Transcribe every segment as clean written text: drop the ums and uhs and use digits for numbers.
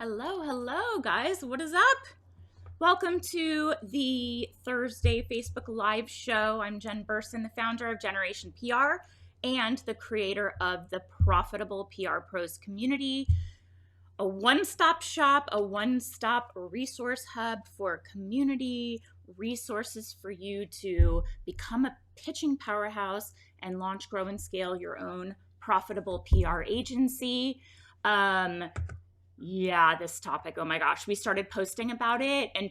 Hello, guys. What is up? Welcome to the Thursday Facebook Live show. I'm Jen Burson, the founder of Generation PR and the creator of the Profitable PR Pros community, a one-stop shop, a one-stop resource hub for community resources for you to become a pitching powerhouse and launch, grow, and scale your own profitable PR agency. This topic, oh my gosh, we started posting about it, and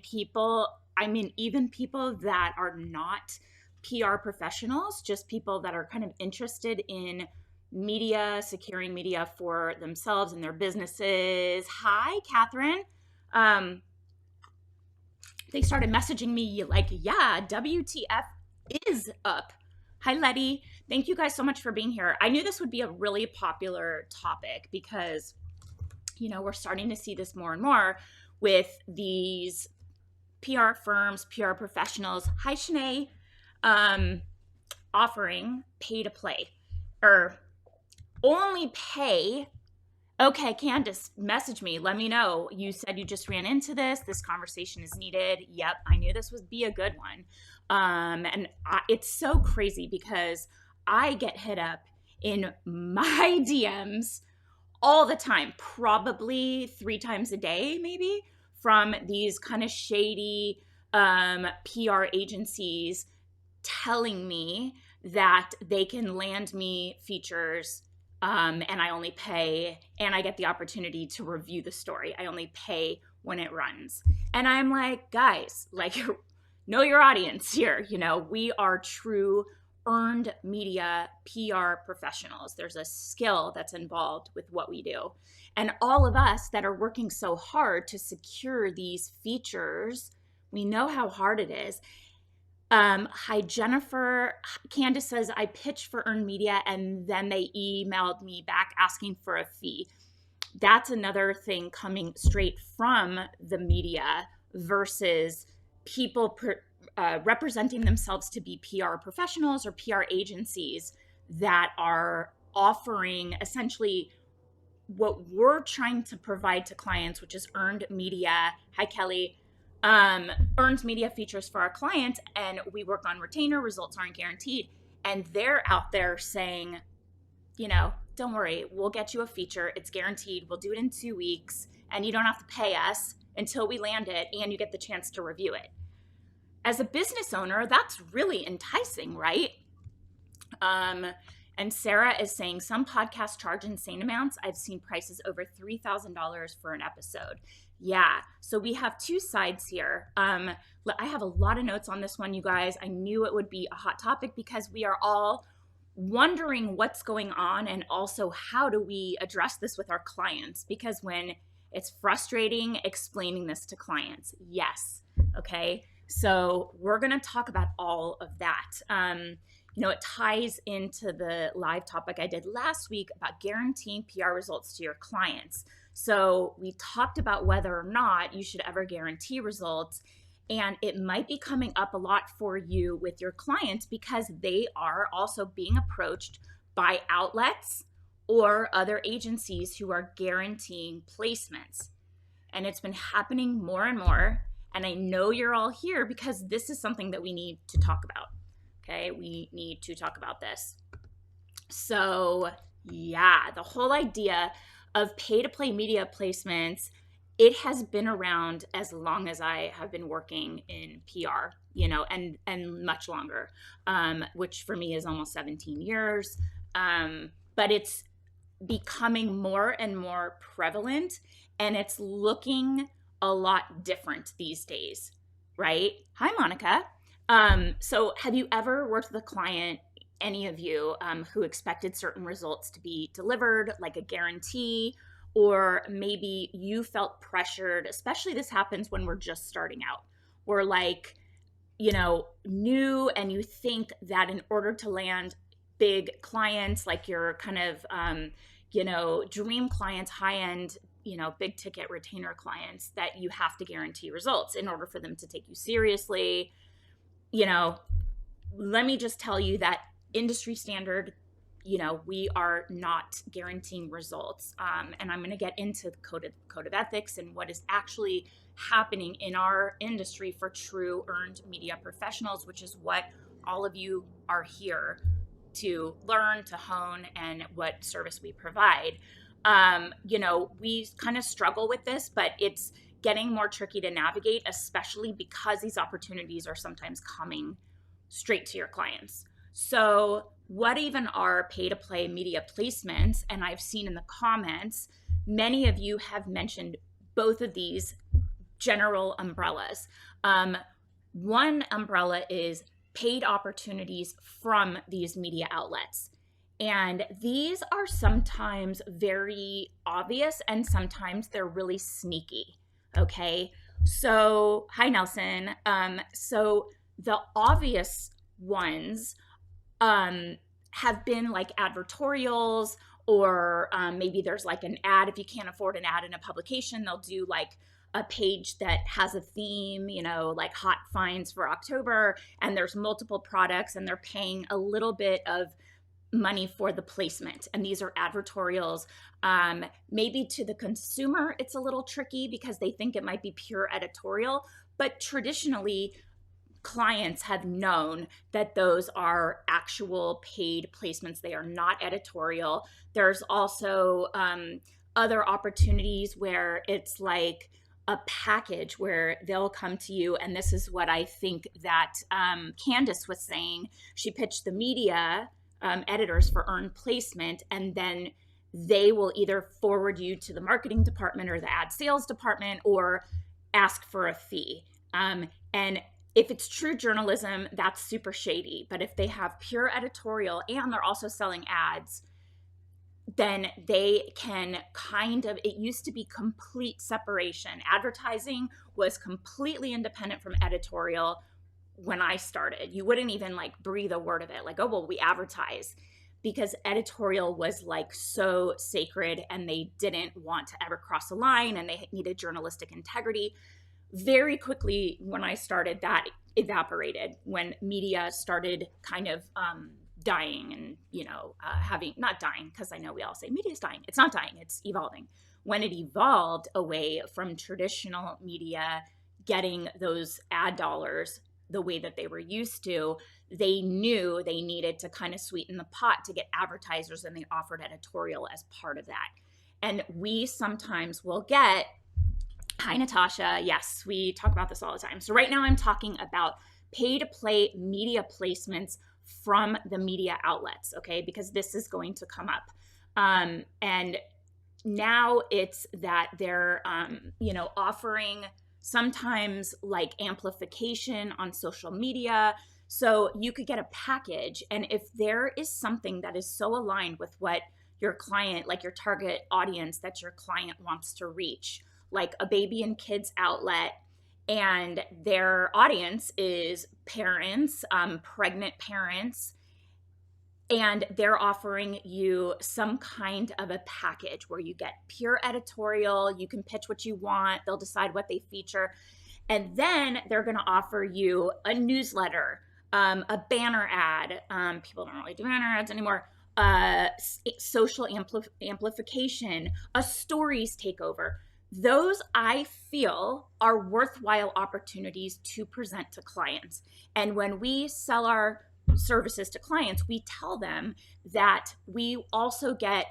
even people that are not PR professionals, just people that are kind of interested in media, securing media for themselves and their businesses. Hi, Catherine. They started messaging me like, yeah, WTF is up. Hi, Letty. Thank you guys so much for being here. I knew this would be a really popular topic because we're starting to see this more and more with these PR firms, PR professionals. Hi, Shanae. Offering pay to play or only pay. Okay, Candace, message me. Let me know. You said you just ran into this. This conversation is needed. Yep, I knew this would be a good one. It's so crazy because I get hit up in my DMs all the time, probably 3 times a day, maybe, from these kind of shady PR agencies telling me that they can land me features and I only pay, and I get the opportunity to review the story. I only pay when it runs. And I'm like, guys, know your audience here. We are true earned media PR professionals. There's a skill that's involved with what we do. And all of us that are working so hard to secure these features, we know how hard it is. Hi, Jennifer. Candace says, I pitched for earned media and then they emailed me back asking for a fee. That's another thing coming straight from the media versus people representing themselves to be PR professionals or PR agencies that are offering essentially what we're trying to provide to clients, which is earned media. Hi, Kelly. Earned media features for our clients, and we work on retainer. Results aren't guaranteed. And they're out there saying, don't worry, we'll get you a feature. It's guaranteed. We'll do it in 2 weeks, and you don't have to pay us until we land it, and you get the chance to review it. As a business owner, that's really enticing, right? And Sarah is saying some podcasts charge insane amounts. I've seen prices over $3,000 for an episode. Yeah, so we have 2 sides here. I have a lot of notes on this one, you guys. I knew it would be a hot topic because we are all wondering what's going on and also how do we address this with our clients, because when it's frustrating explaining this to clients. Yes, okay? So we're going to talk about all of that. It ties into the live topic I did last week about guaranteeing PR results to your clients. So we talked about whether or not you should ever guarantee results, and it might be coming up a lot for you with your clients because they are also being approached by outlets or other agencies who are guaranteeing placements. And it's been happening more and more. And I know you're all here because this is something that we need to talk about. Okay, we need to talk about this. So yeah, the whole idea of pay-to-play media placements, it has been around as long as I have been working in PR, and much longer, which for me is almost 17 years. But it's becoming more and more prevalent, and it's looking a lot different these days, right? Hi, Monica. So have you ever worked with a client, any of you, who expected certain results to be delivered, like a guarantee, or maybe you felt pressured, especially this happens when we're just starting out. We're new, and you think that in order to land big clients, like your kind of, dream clients, high-end, big ticket retainer clients, that you have to guarantee results in order for them to take you seriously. Let me just tell you that industry standard we are not guaranteeing results. And I'm going to get into the code of ethics and what is actually happening in our industry for true earned media professionals, which is what all of you are here to learn, to hone, and what service we provide. We kind of struggle with this, but it's getting more tricky to navigate, especially because these opportunities are sometimes coming straight to your clients. So what even are pay to play media placements? And I've seen in the comments, many of you have mentioned both of these general umbrellas. One umbrella is paid opportunities from these media outlets. And these are sometimes very obvious and sometimes they're really sneaky. Okay. So, hi, Nelson. So the obvious ones have been like advertorials, or maybe there's like an ad. If you can't afford an ad in a publication, they'll do like a page that has a theme, like hot finds for October, and there's multiple products and they're paying a little bit of money for the placement. And these are advertorials. Maybe to the consumer, it's a little tricky because they think it might be pure editorial, but traditionally, clients have known that those are actual paid placements. They are not editorial. There's also other opportunities where it's like a package where they'll come to you. And this is what I think that Candace was saying. She pitched the media editors for earned placement, and then they will either forward you to the marketing department or the ad sales department or ask for a fee. And if it's true journalism, that's super shady. But if they have pure editorial and they're also selling ads, then they can it used to be complete separation. Advertising was completely independent from editorial when I started. You wouldn't even like breathe a word of it. Like, oh, well, we advertise, because editorial was like so sacred and they didn't want to ever cross a line and they needed journalistic integrity. Very quickly, when I started, that evaporated when media started kind of dying and, not dying, because I know we all say media is dying. It's not dying, it's evolving. When it evolved away from traditional media getting those ad dollars the way that they were used to, they knew they needed to kind of sweeten the pot to get advertisers, and they offered editorial as part of that. And we sometimes will get, hi, Natasha. Yes, we talk about this all the time. So right now I'm talking about pay to play media placements from the media outlets, okay? Because this is going to come up. And now it's that they're, offering sometimes like amplification on social media. So you could get a package. And if there is something that is so aligned with what your client, like your target audience that your client wants to reach, like a baby and kids outlet, and their audience is parents, pregnant parents, and they're offering you some kind of a package where you get pure editorial, you can pitch what you want, they'll decide what they feature, and then they're going to offer you a newsletter, a banner ad. People don't really do banner ads anymore. Social amplification, a stories takeover. Those, I feel, are worthwhile opportunities to present to clients. And when we sell our services to clients, we tell them that we also get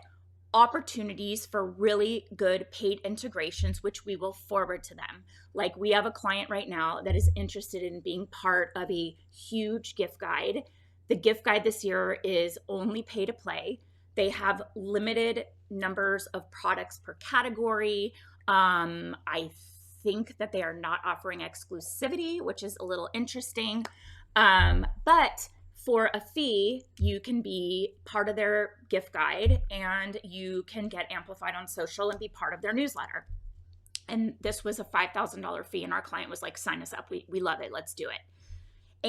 opportunities for really good paid integrations, which we will forward to them. Like, we have a client right now that is interested in being part of a huge gift guide. The gift guide this year is only pay to play. They have limited numbers of products per category. I think that they are not offering exclusivity, which is a little interesting. But for a fee, you can be part of their gift guide and you can get amplified on social and be part of their newsletter. And this was a $5,000 fee, and our client was like, sign us up. We love it. Let's do it.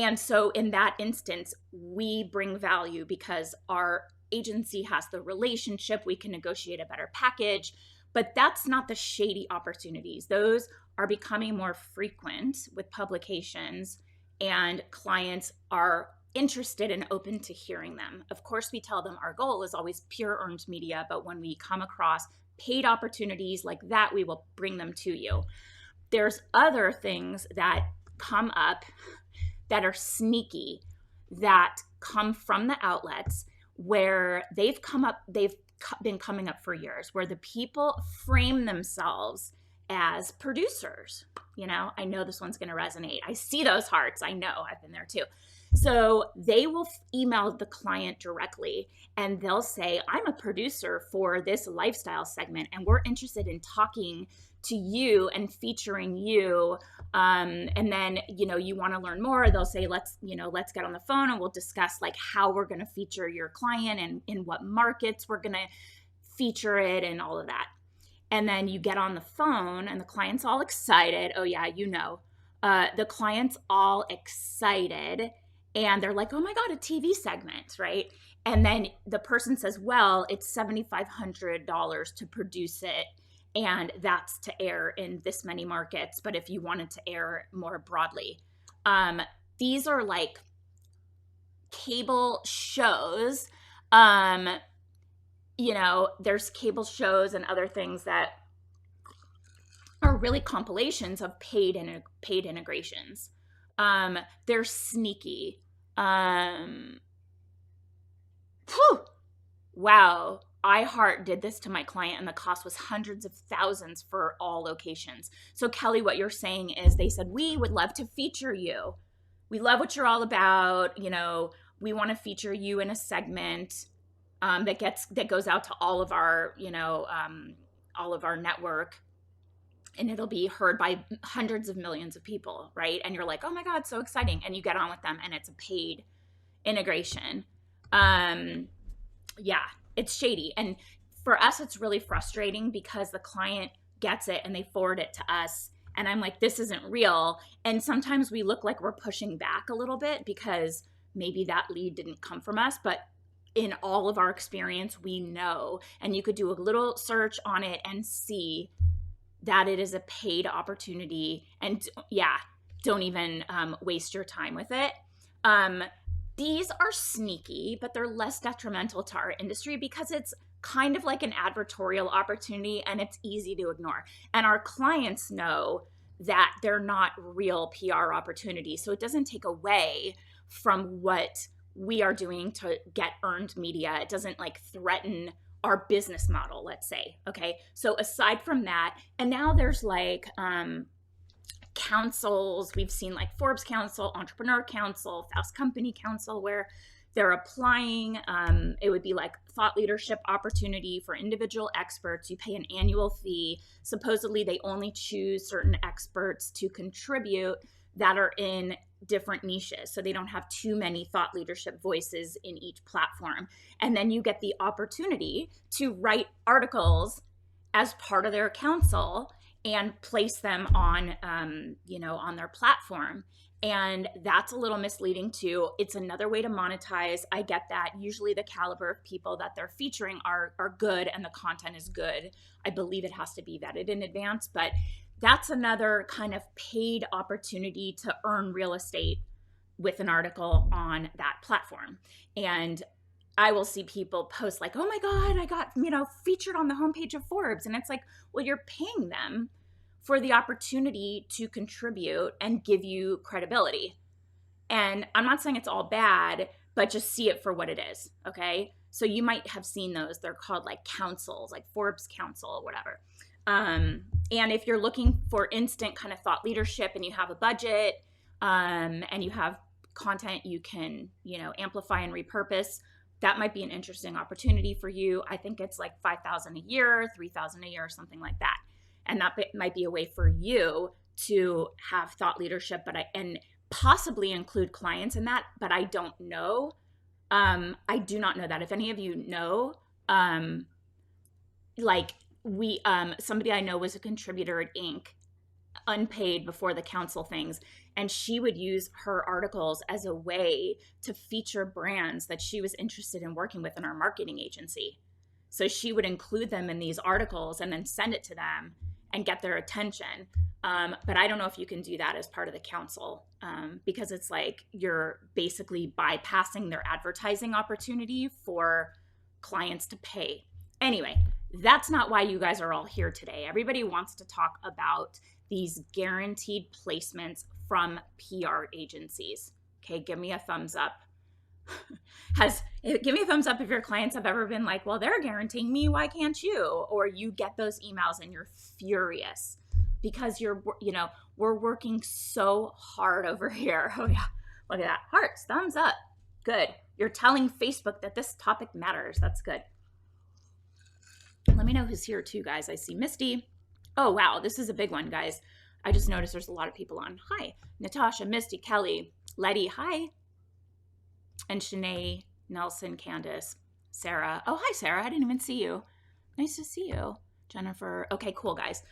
And so in that instance, we bring value because our agency has the relationship. We can negotiate a better package. But that's not the shady opportunities. Those are becoming more frequent with publications, and clients are interested and open to hearing them. Of course, we tell them our goal is always pure earned media, but when we come across paid opportunities like that, we will bring them to you. There's other things that come up that are sneaky, that come from the outlets where they've been coming up for years, where the people frame themselves as producers. I know this one's going to resonate. I see those hearts. I know, I've been there too. So they will email the client directly and they'll say, I'm a producer for this lifestyle segment and we're interested in talking to you and featuring you. And then, you want to learn more. They'll say, let's get on the phone and we'll discuss like how we're going to feature your client and in what markets we're going to feature it and all of that. And then you get on the phone and the client's all excited. Oh yeah, the client's all excited and they're like, oh my God, a TV segment, right? And then the person says, well, it's $7,500 to produce it. And that's to air in this many markets. But if you wanted to air more broadly, these are like cable shows. There's cable shows and other things that are really compilations of paid integrations. They're sneaky. Wow. iHeart did this to my client and the cost was hundreds of thousands for all locations. So Kelly, what you're saying is they said, we would love to feature you. We love what you're all about. We want to feature you in a segment that goes out to all of our, all of our network, and it'll be heard by hundreds of millions of people, right? And you're like, oh my God, so exciting. And you get on with them and it's a paid integration. Yeah, it's shady. And for us, it's really frustrating because the client gets it and they forward it to us. And I'm like, this isn't real. And sometimes we look like we're pushing back a little bit because maybe that lead didn't come from us, but in all of our experience, we know, and you could do a little search on it and see that it is a paid opportunity. And yeah, don't even waste your time with it. These are sneaky, but they're less detrimental to our industry because it's kind of like an advertorial opportunity and it's easy to ignore. And our clients know that they're not real PR opportunities. So it doesn't take away from what we are doing to get earned media. It doesn't like threaten our business model, let's say. Okay. So aside from that, and now there's like, councils. We've seen like Forbes Council, Entrepreneur Council, Fast Company Council, where they're applying. It would be like thought leadership opportunity for individual experts. You pay an annual fee. Supposedly, they only choose certain experts to contribute that are in different niches. So they don't have too many thought leadership voices in each platform. And then you get the opportunity to write articles as part of their council and place them on, on their platform. And that's a little misleading too. It's another way to monetize. I get that. Usually the caliber of people that they're featuring are good and the content is good. I believe it has to be vetted in advance, but that's another kind of paid opportunity to earn real estate with an article on that platform. And I will see people post like, oh my God, I got, featured on the homepage of Forbes. And it's like, well, you're paying them for the opportunity to contribute and give you credibility. And I'm not saying it's all bad, but just see it for what it is. Okay. So you might have seen those. They're called like councils, like Forbes Council or whatever. And if you're looking for instant kind of thought leadership and you have a budget, and you have content you can, amplify and repurpose, that might be an interesting opportunity for you. I think it's like $5,000 a year, $3,000 a year, something like that. And that might be a way for you to have thought leadership, and possibly include clients in that, but I don't know. I do not know that. If any of you know, somebody I know was a contributor at Inc., unpaid before the council things, and she would use her articles as a way to feature brands that she was interested in working with in our marketing agency. So she would include them in these articles and then send it to them. and get their attention. But I don't know if you can do that as part of the council, because it's like you're basically bypassing their advertising opportunity for clients to pay. Anyway, that's not why you guys are all here today. Everybody wants to talk about these guaranteed placements from PR agencies. Okay, give me a thumbs up. Give me a thumbs up if your clients have ever been like, well, they're guaranteeing me, why can't you? Or you get those emails and you're furious because we're working so hard over here. Oh yeah, look at that. Hearts, thumbs up. Good. You're telling Facebook that this topic matters. That's good. Let me know who's here too, guys. I see Misty. Oh, wow. This is a big one, guys. I just noticed there's a lot of people on. Hi. Natasha, Misty, Kelly, Letty. Hi. And Shanae, Nelson, Candace, Sarah. Oh, hi, Sarah. I didn't even see you. Nice to see you. Jennifer. Okay, cool, guys.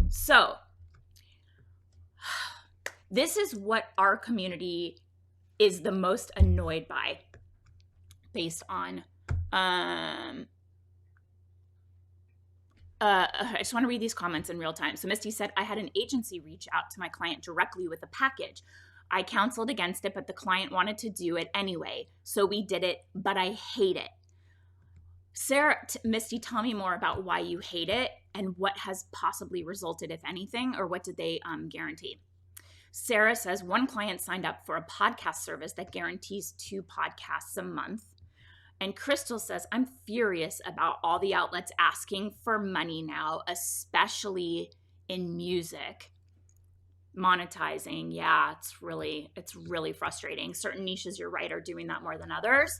So this is what our community is the most annoyed by based on I just want to read these comments in real time. So Misty said, I had an agency reach out to my client directly with a package. I counseled against it, but the client wanted to do it anyway. So we did it, but I hate it. Sarah, Misty, tell me more about why you hate it and what has possibly resulted, if anything, or what did they guarantee? Sarah says, one client signed up for a podcast service that guarantees 2 podcasts a month. And Crystal says, I'm furious about all the outlets asking for money now, especially in music. Monetizing, yeah, it's really frustrating. Certain niches, you're right, are doing that more than others.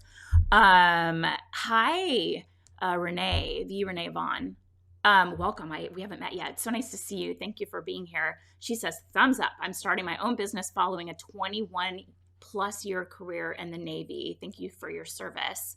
Hi, Renee Vaughn. Welcome. We haven't met yet. It's so nice to see you. Thank you for being here. She says, thumbs up. I'm starting my own business following a 21 plus year career in the Navy. Thank you for your service.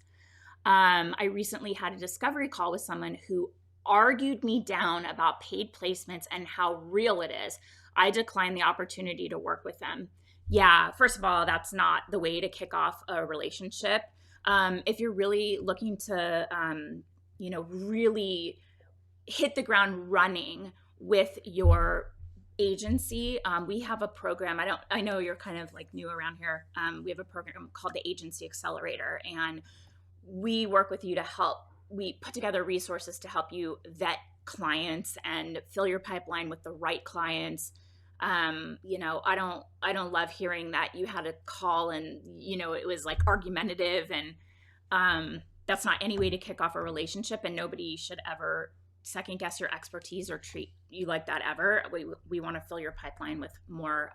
I recently had a discovery call with someone who argued me down about paid placements and how real it is. I declined the opportunity to work with them. Yeah, first of all, that's not the way to kick off a relationship. If you're really looking to, really hit the ground running with your agency, we have a program. I know you're kind of like new around here. We have a program called the Agency Accelerator, and we work with you to help. We put together resources to help you vet clients and fill your pipeline with the right clients. I don't love hearing that you had a call and, it was like argumentative, and that's not any way to kick off a relationship, and nobody should ever second guess your expertise or treat you like that ever. We want to fill your pipeline with more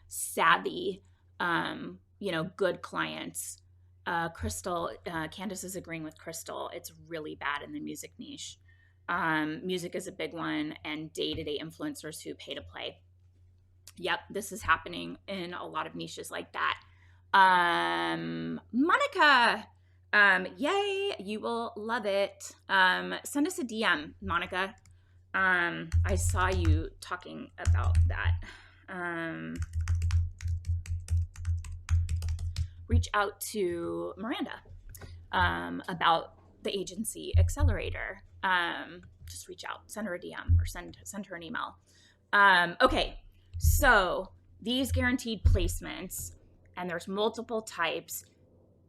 savvy, good clients. Crystal, Candace is agreeing with Crystal. It's really bad in the music niche. Music is a big one, and day-to-day influencers who pay to play. Yep, this is happening in a lot of niches like that. Monica, yay, you will love it. Send us a DM, Monica. I saw you talking about that. Reach out to Miranda about the Agency Accelerator. Just reach out, send her a DM, or send her an email. Okay, so these guaranteed placements, and there's multiple types.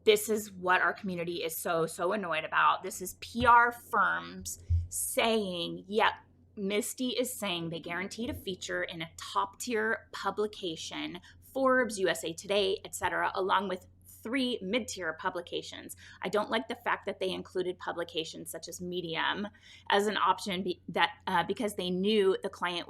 This is what our community is so annoyed about. This is PR firms saying, yep, Misty is saying they guaranteed a feature in a top tier publication, Forbes, USA Today, etc., along with 3 mid-tier publications. I don't like the fact that they included publications such as Medium as an option because they knew the client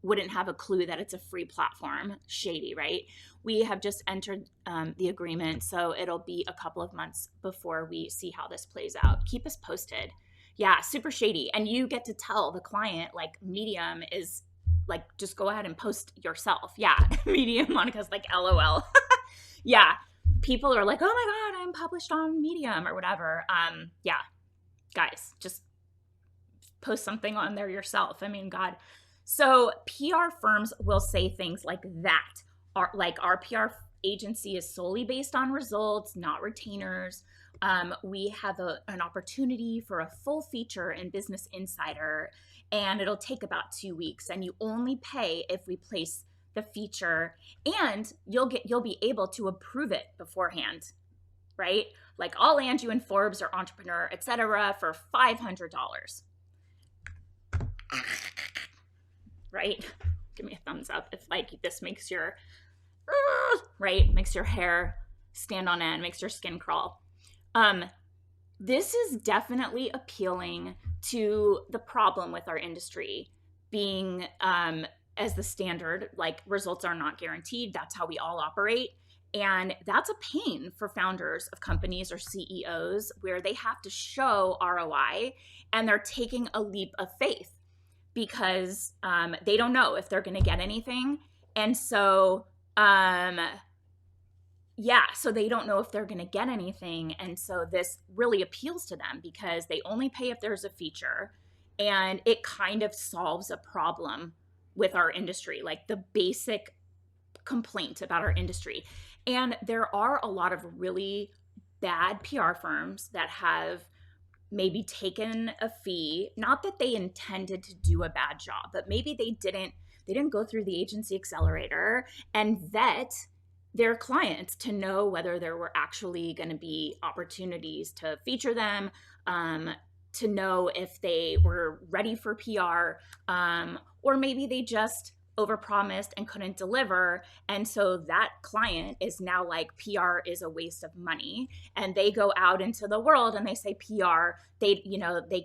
wouldn't have a clue that it's a free platform. Shady, right? We have just entered the agreement, so it'll be a couple of months before we see how this plays out. Keep us posted. Yeah, super shady. And you get to tell the client, like, Medium is like, just go ahead and post yourself. Yeah, Medium. Monica's like, LOL. Yeah, people are like, oh my God, I'm published on Medium or whatever. Yeah, guys, just post something on there yourself. I mean, God. So PR firms will say things like that. Our PR agency is solely based on results, not retainers. we have an opportunity for a full feature in Business Insider, and it'll take about 2 weeks, and you only pay if we place the feature, and you'll be able to approve it beforehand, right? Like I'll land you in Forbes or Entrepreneur, etc., for $500, right? Give me a thumbs up if like this makes your makes your hair stand on end, makes your skin crawl. This is definitely appealing to the problem with our industry being as the standard, like results are not guaranteed. That's how we all operate. And that's a pain for founders of companies or CEOs where they have to show ROI and they're taking a leap of faith because they don't know if they're going to get anything. And so, so they don't know if they're going to get anything. And so this really appeals to them because they only pay if there's a feature, and it kind of solves a problem with our industry, like the basic complaint about our industry. And there are a lot of really bad PR firms that have maybe taken a fee, not that they intended to do a bad job, but maybe they didn't go through the agency accelerator and vet their clients to know whether there were actually going to be opportunities to feature them, to know if they were ready for PR, or maybe they just overpromised and couldn't deliver. And so that client is now like, PR is a waste of money. And they go out into the world and they say PR, they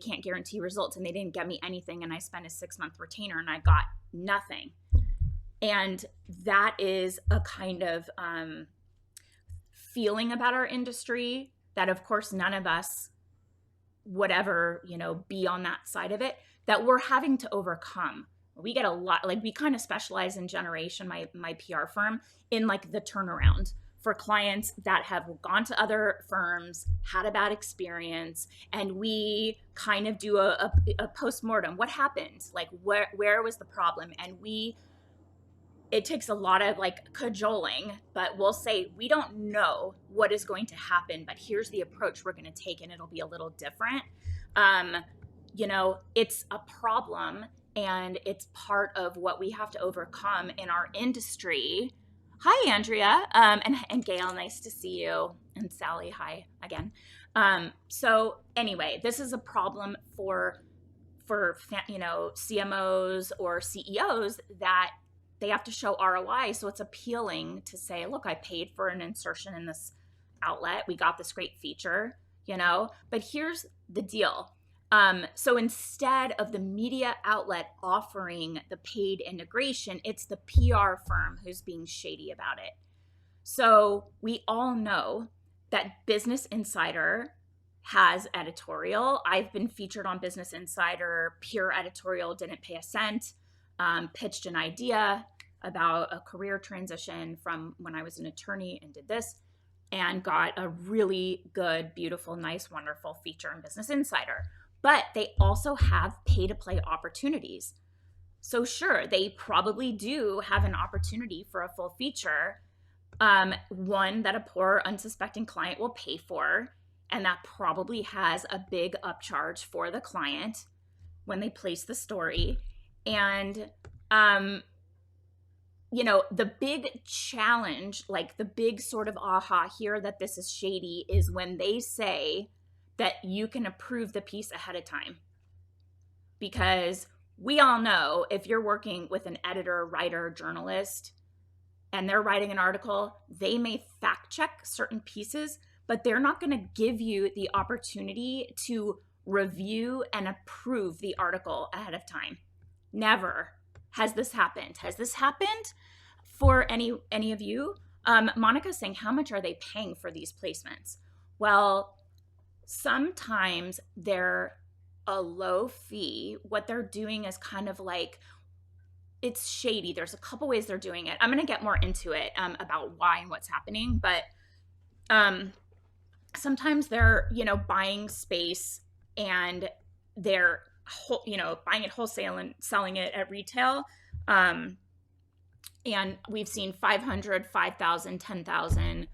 can't guarantee results and they didn't get me anything. And I spent a 6-month retainer and I got nothing. And that is a kind of feeling about our industry that, of course, none of us would ever, be on that side of it, that we're having to overcome. We get a lot, like we kind of specialize in generation, my PR firm, in like the turnaround for clients that have gone to other firms, had a bad experience, and we kind of do a postmortem. What happened? Like where was the problem? And it takes a lot of like cajoling, but we'll say, we don't know what is going to happen, but here's the approach we're going to take, and it'll be a little different. It's a problem, and it's part of what we have to overcome in our industry. Hi, Andrea, and Gail, nice to see you. And Sally, hi again. So anyway, this is a problem for CMOs or CEOs that they have to show ROI. So it's appealing to say, look, I paid for an insertion in this outlet. We got this great feature, but here's the deal. So instead of the media outlet offering the paid integration, it's the PR firm who's being shady about it. So we all know that Business Insider has editorial. I've been featured on Business Insider, pure editorial, didn't pay a cent. Pitched an idea about a career transition from when I was an attorney and did this, and got a really good, beautiful, nice, wonderful feature in Business Insider. But they also have pay-to-play opportunities. So sure, they probably do have an opportunity for a full feature, one that a poor, unsuspecting client will pay for, and that probably has a big upcharge for the client when they place the story. And, the big challenge, like the big sort of aha here that this is shady, is when they say that you can approve the piece ahead of time. Because we all know if you're working with an editor, writer, journalist, and they're writing an article, they may fact check certain pieces, but they're not going to give you the opportunity to review and approve the article ahead of time. Never has this happened. Has this happened for any of you? Monica's saying, how much are they paying for these placements? Well, sometimes they're a low fee. What they're doing is kind of like, it's shady. There's a couple ways they're doing it. I'm going to get more into it about why and what's happening. But sometimes they're, buying space and they're, buying it wholesale and selling it at retail. And we've seen 500, 5,000, 10,000.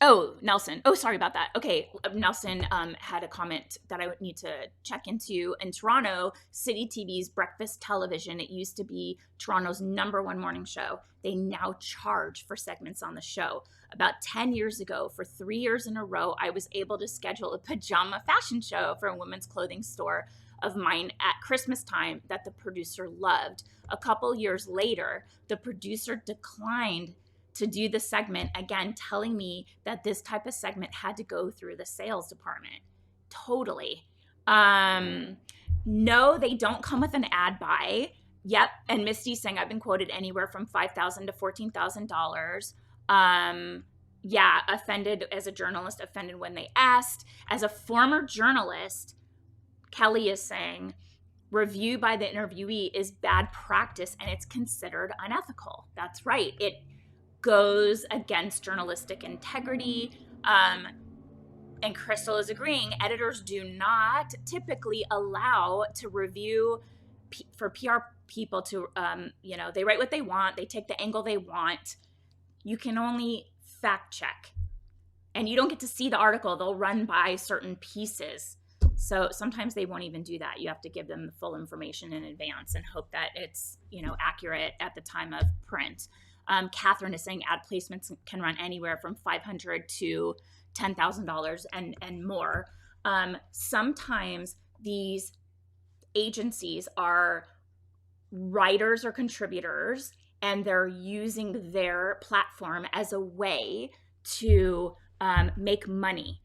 Oh, Nelson. Oh, sorry about that. Okay, Nelson had a comment that I would need to check into. In Toronto, City TV's Breakfast Television, it used to be Toronto's #1 morning show. They now charge for segments on the show. About 10 years ago, for 3 years in a row, I was able to schedule a pajama fashion show for a women's clothing store of mine at Christmas time that the producer loved. A couple years later, the producer declined to do the segment, again telling me that this type of segment had to go through the sales department. Totally. No, they don't come with an ad buy. Yep. And Misty's saying I've been quoted anywhere from $5,000 to $14,000. Yeah, offended as a journalist, offended when they asked. As a former journalist, Kelly is saying review by the interviewee is bad practice and it's considered unethical. That's right. It goes against journalistic integrity. And Crystal is agreeing, editors do not typically allow to review for PR people to, they write what they want, they take the angle they want. You can only fact check. And you don't get to see the article. They'll run by certain pieces. So sometimes they won't even do that. You have to give them the full information in advance and hope that it's, accurate at the time of print. Catherine is saying ad placements can run anywhere from $500 to $10,000 and more. Sometimes these agencies are writers or contributors, and they're using their platform as a way to make money.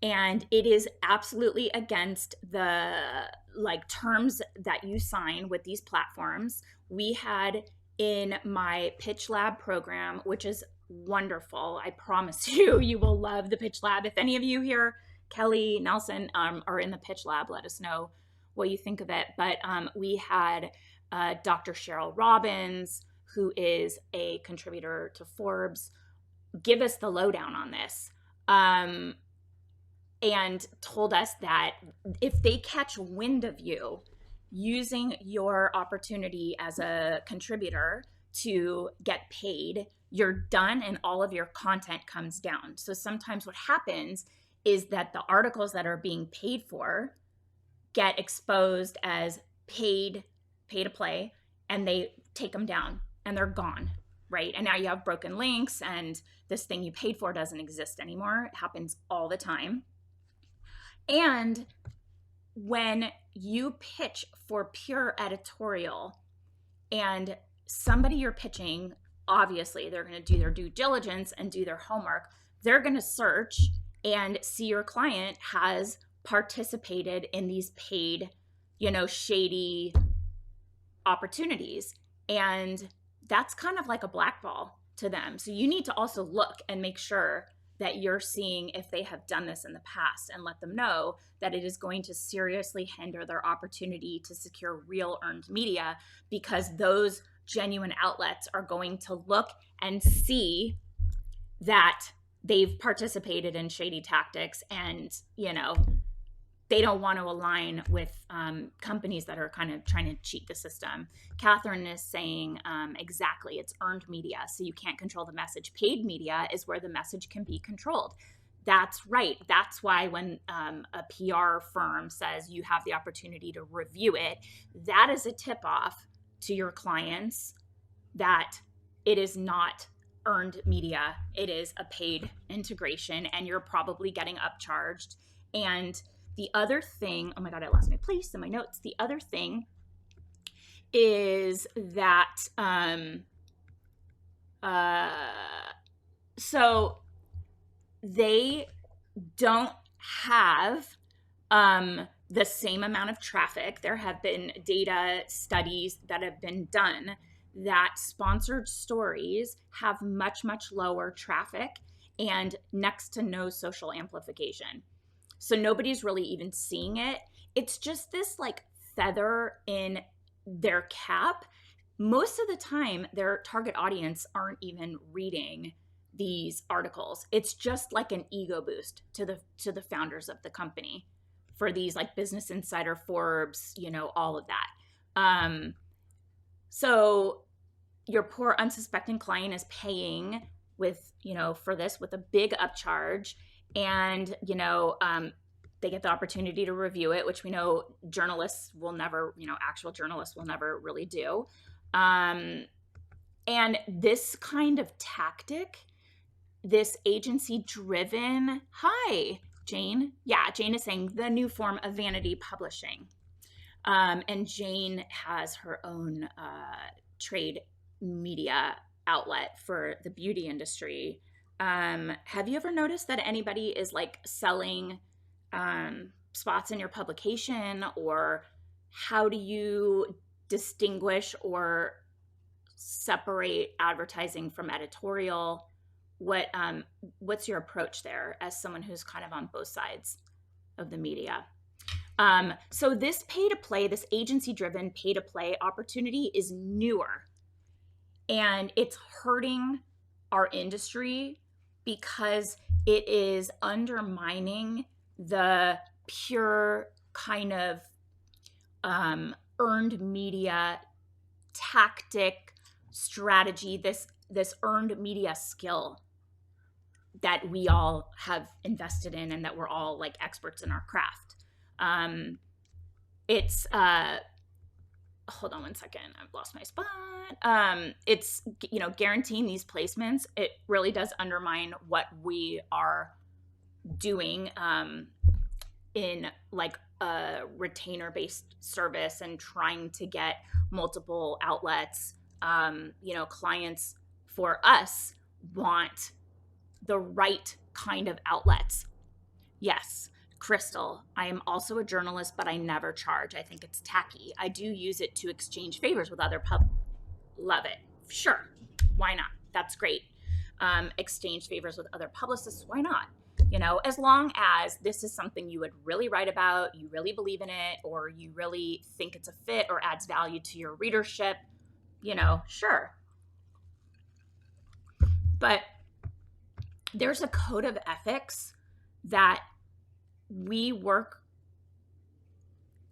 And it is absolutely against the terms that you sign with these platforms. We had in my Pitch Lab program, which is wonderful. I promise you, you will love the Pitch Lab. If any of you here, Kelly, Nelson, are in the Pitch Lab, let us know what you think of it. But we had Dr. Cheryl Robbins, who is a contributor to Forbes, give us the lowdown on this. And told us that if they catch wind of you using your opportunity as a contributor to get paid, you're done and all of your content comes down. So sometimes what happens is that the articles that are being paid for get exposed as pay to play, and they take them down and they're gone, right? And now you have broken links and this thing you paid for doesn't exist anymore. It happens all the time. And when you pitch for pure editorial and somebody you're pitching, obviously they're going to do their due diligence and do their homework. They're going to search and see your client has participated in these paid, shady opportunities. And that's kind of like a blackball to them. So you need to also look and make sure that you're seeing if they have done this in the past, and let them know that it is going to seriously hinder their opportunity to secure real earned media, because those genuine outlets are going to look and see that they've participated in shady tactics, and they don't want to align with companies that are kind of trying to cheat the system. Catherine is saying exactly, it's earned media, so you can't control the message. Paid media is where the message can be controlled. That's right. That's why when a PR firm says you have the opportunity to review it, that is a tip-off to your clients that it is not earned media. It is a paid integration, and you're probably getting upcharged. And the other thing, oh my God, I lost my place in my notes. The other thing is that, so they don't have the same amount of traffic. There have been data studies that have been done that sponsored stories have much, much lower traffic and next to no social amplification. So nobody's really even seeing it. It's just this feather in their cap. Most of the time, their target audience aren't even reading these articles. It's just like an ego boost to the founders of the company for these Business Insider, Forbes, all of that. So your poor unsuspecting client is paying with, for this with a big upcharge, and, they get the opportunity to review it, which we know journalists will never, actual journalists will never really do. And this kind of tactic, this agency driven, hi, Jane. Yeah, Jane is saying the new form of vanity publishing. And Jane has her own trade media outlet for the beauty industry. Have you ever noticed that anybody is like selling spots in your publication, or how do you distinguish or separate advertising from editorial? What's your approach there as someone who's kind of on both sides of the media? So this pay-to-play, this agency-driven pay-to-play opportunity is newer, and it's hurting our industry because it is undermining the pure kind of earned media tactic strategy, this earned media skill that we all have invested in and that we're all like experts in our craft. It's hold on one second, I've lost my spot. It's, guaranteeing these placements, it really does undermine what we are doing in like a retainer-based service and trying to get multiple outlets. Clients for us want the right kind of outlets. Yes, Crystal, I am also a journalist, but I never charge. I think it's tacky. I do use it to exchange favors with other Love it. Sure. Why not? That's great. Exchange favors with other publicists. Why not? As long as this is something you would really write about, you really believe in it, or you really think it's a fit or adds value to your readership, sure. But there's a code of ethics that we work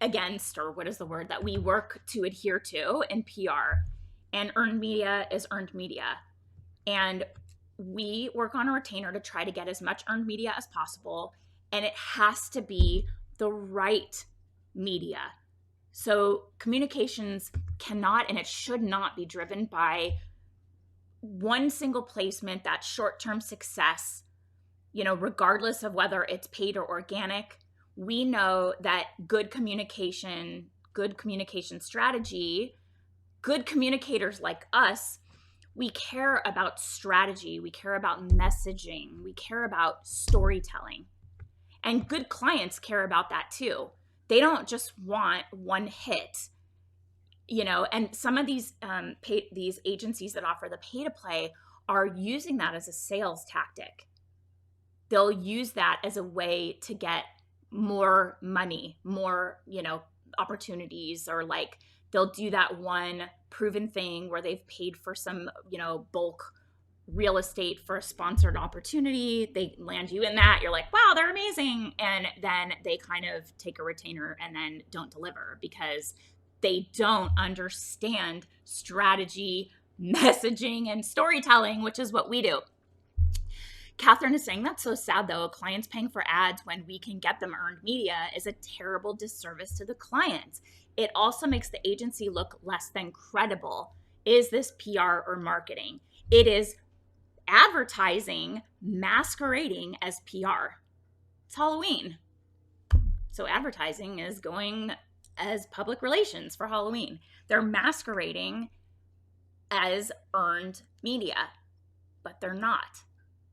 against, or what is the word, that we work to adhere to in PR. And earned media is earned media. And we work on a retainer to try to get as much earned media as possible. And it has to be the right media. So communications cannot and it should not be driven by one single placement, that short-term success, regardless of whether it's paid or organic. We know that good communication strategy, good communicators like us, we care about strategy, we care about messaging, we care about storytelling. And good clients care about that too. They don't just want one hit, and some of these these agencies that offer the pay to play are using that as a sales tactic. They'll use that as a way to get more money, more, opportunities, or like they'll do that one proven thing where they've paid for some, bulk real estate for a sponsored opportunity. They land you in that. You're like, wow, they're amazing. And then they kind of take a retainer and then don't deliver because they don't understand strategy, messaging, and storytelling, which is what we do. Catherine is saying that's so sad, though. Clients paying for ads when we can get them earned media is a terrible disservice to the client. It also makes the agency look less than credible. Is this PR or marketing? It is advertising masquerading as PR. It's Halloween. So advertising is going as public relations for Halloween. They're masquerading as earned media, but they're not,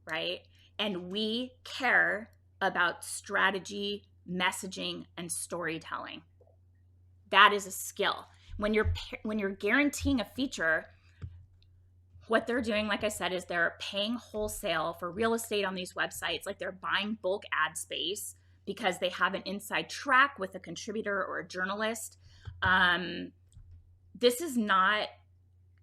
right? And we care about strategy, messaging, and storytelling. That is a skill. When you're guaranteeing a feature, what they're doing, like I said, is they're paying wholesale for real estate on these websites. Like they're buying bulk ad space because they have an inside track with a contributor or a journalist. This is not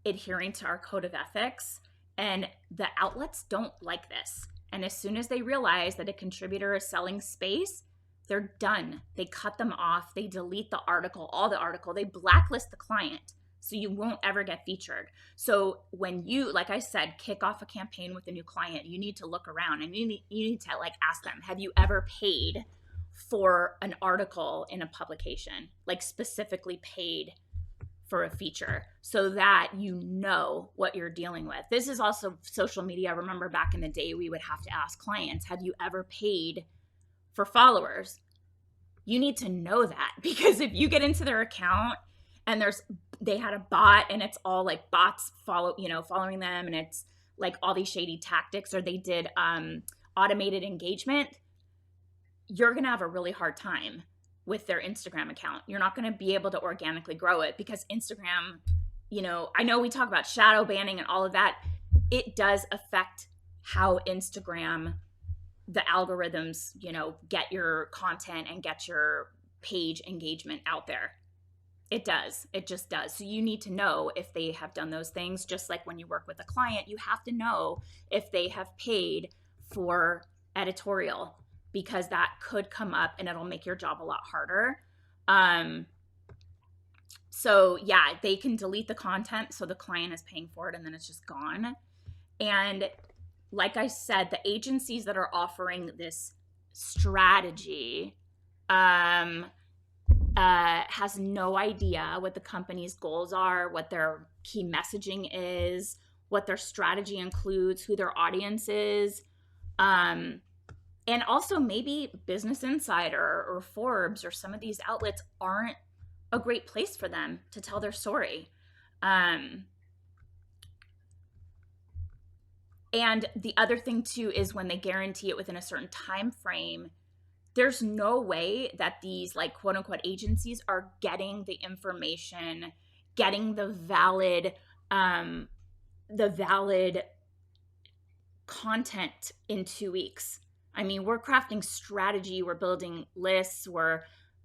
adhering to our code of ethics, and the outlets don't like this. And as soon as they realize that a contributor is selling space, they're done. They cut them off. They delete the article, all the article. They blacklist the client. So you won't ever get featured. So when you, like I said, kick off a campaign with a new client, you need to look around and you need to like ask them, have you ever paid for an article in a publication, like specifically paid for a feature, so that you know what you're dealing with. This is also social media. I remember back in the day, we would have to ask clients, have you ever paid for followers? You need to know that, because if you get into their account and they had a bot and it's all like bots following them, and it's like all these shady tactics, or they did automated engagement, you're going to have a really hard time with their Instagram account. You're not going to be able to organically grow it, because Instagram, I know we talk about shadow banning and all of that. It does affect how Instagram, the algorithms, get your content and get your page engagement out there. It does. It just does. So you need to know if they have done those things. Just like when you work with a client, you have to know if they have paid for editorial, because that could come up and it'll make your job a lot harder. So yeah, they can delete the content so the client is paying for it and then it's just gone. And like I said, the agencies that are offering this strategy has no idea what the company's goals are, what their key messaging is, what their strategy includes, who their audience is. And also maybe Business Insider or Forbes or some of these outlets aren't a great place for them to tell their story. And the other thing too is when they guarantee it within a certain time frame, there's no way that these like quote unquote agencies are getting the information, getting the valid content in 2 weeks. I mean, we're crafting strategy, we're building lists, we're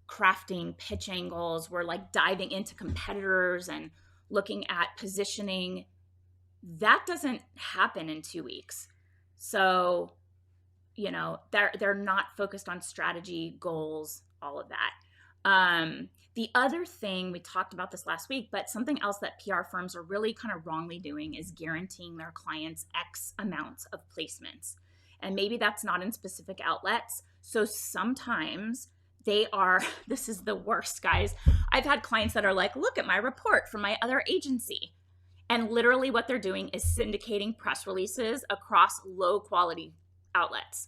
crafting pitch angles, we're like diving into competitors and looking at positioning. That doesn't happen in 2 weeks. So, they're not focused on strategy, goals, all of that. The other thing, we talked about this last week, but something else that PR firms are really kind of wrongly doing is guaranteeing their clients X amounts of placements. And maybe that's not in specific outlets. So sometimes this is the worst, guys. I've had clients that are like, look at my report from my other agency. And literally what they're doing is syndicating press releases across low quality outlets.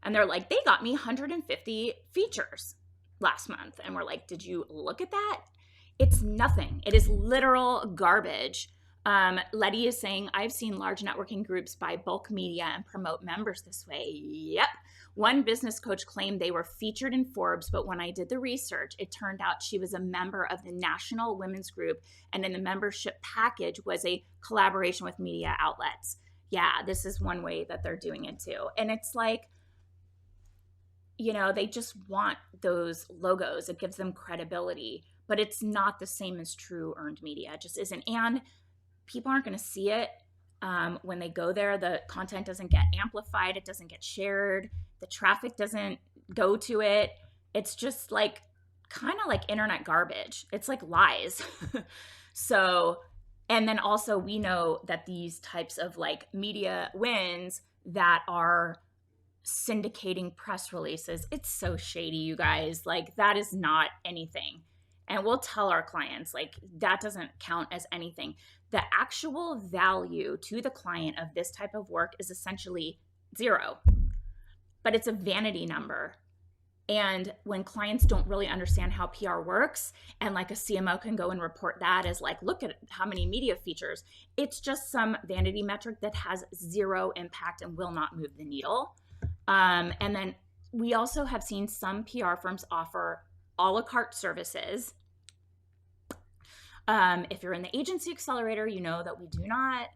And they're like, they got me 150 features last month. And we're like, did you look at that? It's nothing. It is literal garbage. Letty is saying, I've seen large networking groups buy bulk media and promote members this way. Yep. One business coach claimed they were featured in Forbes, but when I did the research, it turned out she was a member of the National Women's Group, and in the membership package was a collaboration with media outlets. Yeah, this is one way that they're doing it too. And it's like, they just want those logos. It gives them credibility, but it's not the same as true earned media. It just isn't. And people aren't going to see it when they go there. The content doesn't get amplified. It doesn't get shared. The traffic doesn't go to it. It's just like kind of like internet garbage. It's like lies. So, and then also we know that these types of like media wins that are syndicating press releases, it's so shady, you guys. Like that is not anything. And we'll tell our clients, like, that doesn't count as anything. The actual value to the client of this type of work is essentially zero, but it's a vanity number. And when clients don't really understand how PR works, and like a CMO can go and report that as like, look at how many media features, it's just some vanity metric that has zero impact and will not move the needle. And then we also have seen some PR firms offer a la carte services. If you're in the agency accelerator, you know that we do not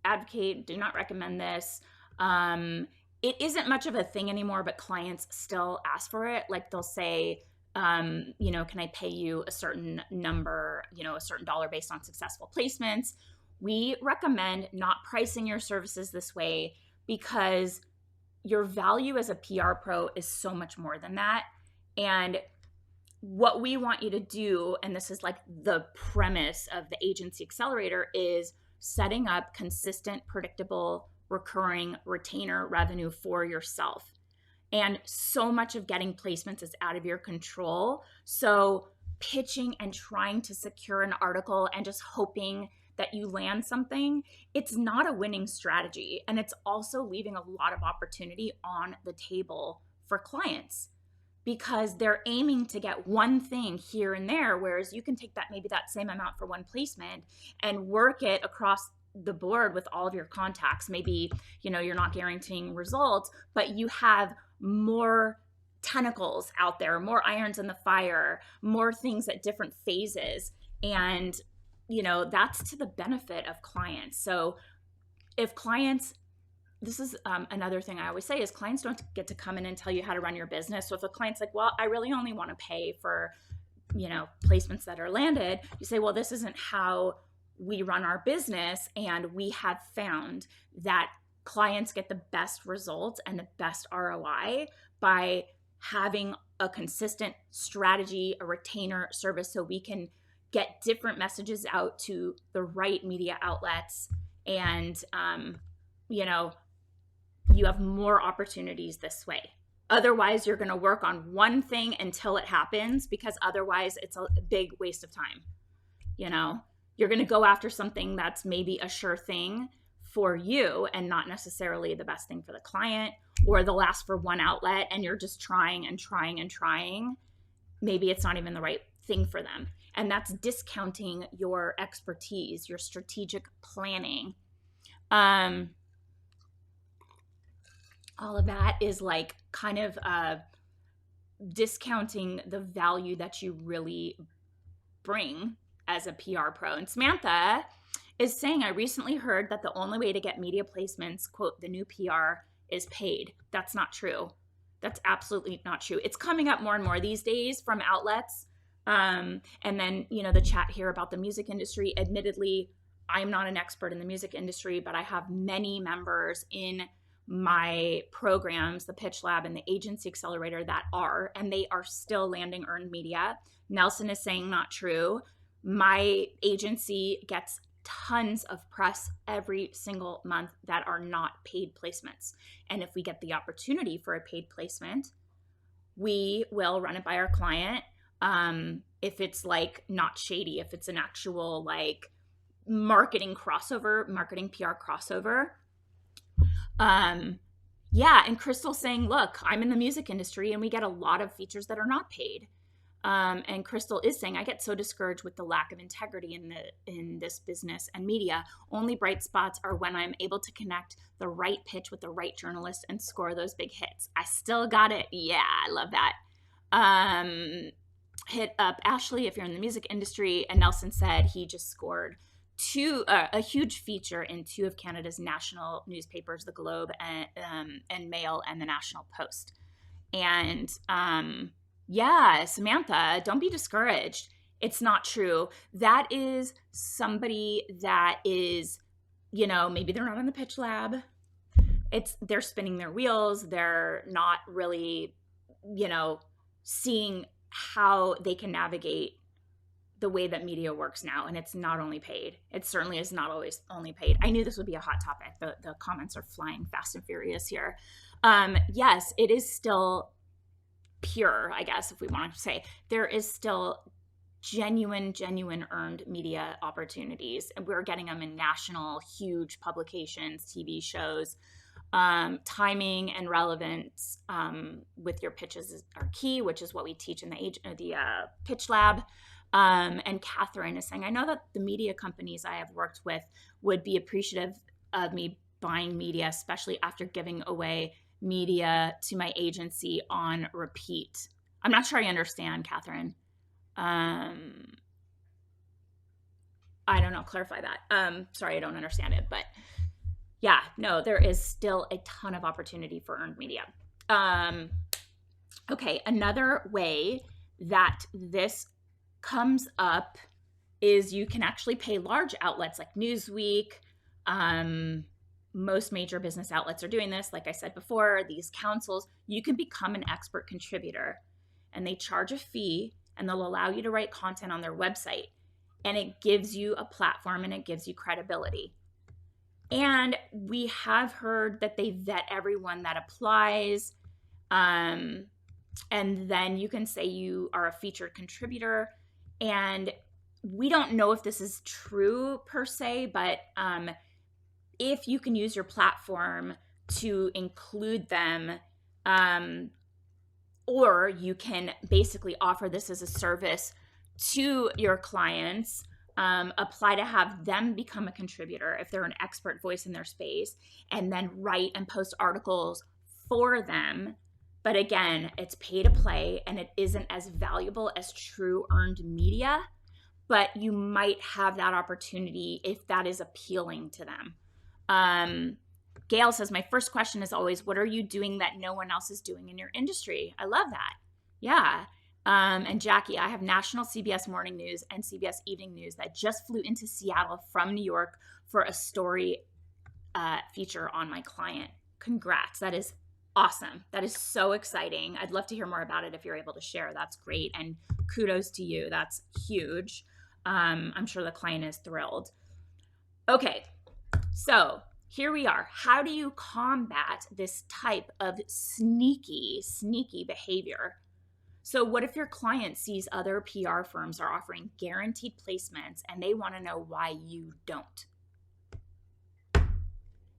advocate, do not recommend this. It isn't much of a thing anymore, but clients still ask for it. Like they'll say, can I pay you a certain number, a certain dollar based on successful placements? We recommend not pricing your services this way because your value as a PR pro is so much more than that. And what we want you to do, and this is like the premise of the Agency Accelerator, is setting up consistent, predictable, recurring retainer revenue for yourself. And so much of getting placements is out of your control. So pitching and trying to secure an article and just hoping that you land something, it's not a winning strategy. And it's also leaving a lot of opportunity on the table for clients, because they're aiming to get one thing here and there, whereas you can take that, maybe that same amount for one placement, and work it across the board with all of your contacts. Maybe, you're not guaranteeing results, but you have more tentacles out there, more irons in the fire, more things at different phases. And, that's to the benefit of clients. So if clients, this is another thing I always say, is clients don't get to come in and tell you how to run your business. So if a client's like, well, I really only want to pay for, placements that are landed, you say, well, this isn't how we run our business. And we have found that clients get the best results and the best ROI by having a consistent strategy, a retainer service, so we can get different messages out to the right media outlets. And, you have more opportunities this way. Otherwise, you're going to work on one thing until it happens, because otherwise it's a big waste of time. You're going to go after something that's maybe a sure thing for you and not necessarily the best thing for the client, or the last for one outlet, and you're just trying and trying and trying. Maybe it's not even the right thing for them. And that's discounting your expertise, your strategic planning. All of that is like kind of discounting the value that you really bring as a PR pro. And Samantha is saying, I recently heard that the only way to get media placements, quote, the new PR, is paid. That's not true. That's absolutely not true. It's coming up more and more these days from outlets. And then, the chat here about the music industry. Admittedly, I'm not an expert in the music industry, but I have many members in my programs, the Pitch Lab and the Agency Accelerator, that are, and they are still landing earned media. Nelson is saying not true. My agency gets tons of press every single month that are not paid placements. And if we get the opportunity for a paid placement, we will run it by our client. If it's like not shady, if it's an actual like marketing PR crossover. Yeah. And Crystal's saying, look, I'm in the music industry and we get a lot of features that are not paid. And Crystal is saying, I get so discouraged with the lack of integrity in this business and media. Only bright spots are when I'm able to connect the right pitch with the right journalist and score those big hits. I still got it. Yeah, I love that. Hit up Ashley if you're in the music industry. And Nelson said he just scored a huge feature in two of Canada's national newspapers, the Globe and Mail and the National Post. And yeah, Samantha, don't be discouraged. It's not true. That is somebody that is, maybe they're not in the Pitch Lab. They're spinning their wheels. They're not really, seeing how they can navigate the way that media works now. And it's not only paid. It certainly is not always only paid. I knew this would be a hot topic. The comments are flying fast and furious here. Yes, it is still pure, I guess, if we want to say. There is still genuine earned media opportunities. And we're getting them in national, huge publications, TV shows. Timing and relevance with your pitches are key, which is what we teach in the Pitch Lab. And Catherine is saying, I know that the media companies I have worked with would be appreciative of me buying media, especially after giving away media to my agency on repeat. I'm not sure I understand, Catherine. I don't know. Clarify that. Sorry, I don't understand it. But yeah, no, there is still a ton of opportunity for earned media. Okay, another way that this comes up is you can actually pay large outlets like Newsweek. Most major business outlets are doing this. Like I said before, these councils, you can become an expert contributor and they charge a fee and they'll allow you to write content on their website. And it gives you a platform and it gives you credibility. And we have heard that they vet everyone that applies. And then you can say you are a featured contributor. And we don't know if this is true per se, but if you can use your platform to include them, or you can basically offer this as a service to your clients, apply to have them become a contributor if they're an expert voice in their space, and then write and post articles for them. But again, it's pay to play and it isn't as valuable as true earned media, but you might have that opportunity if that is appealing to them. Gail says, my first question is always, what are you doing that no one else is doing in your industry? I love that. Yeah. And Jackie, I have national CBS Morning News and CBS Evening News that just flew into Seattle from New York for a story feature on my client. Congrats. That is awesome. That is so exciting. I'd love to hear more about it if you're able to share. That's great. And kudos to you. That's huge. I'm sure the client is thrilled. Okay. So here we are. How do you combat this type of sneaky behavior? So what if your client sees other PR firms are offering guaranteed placements and they want to know why you don't?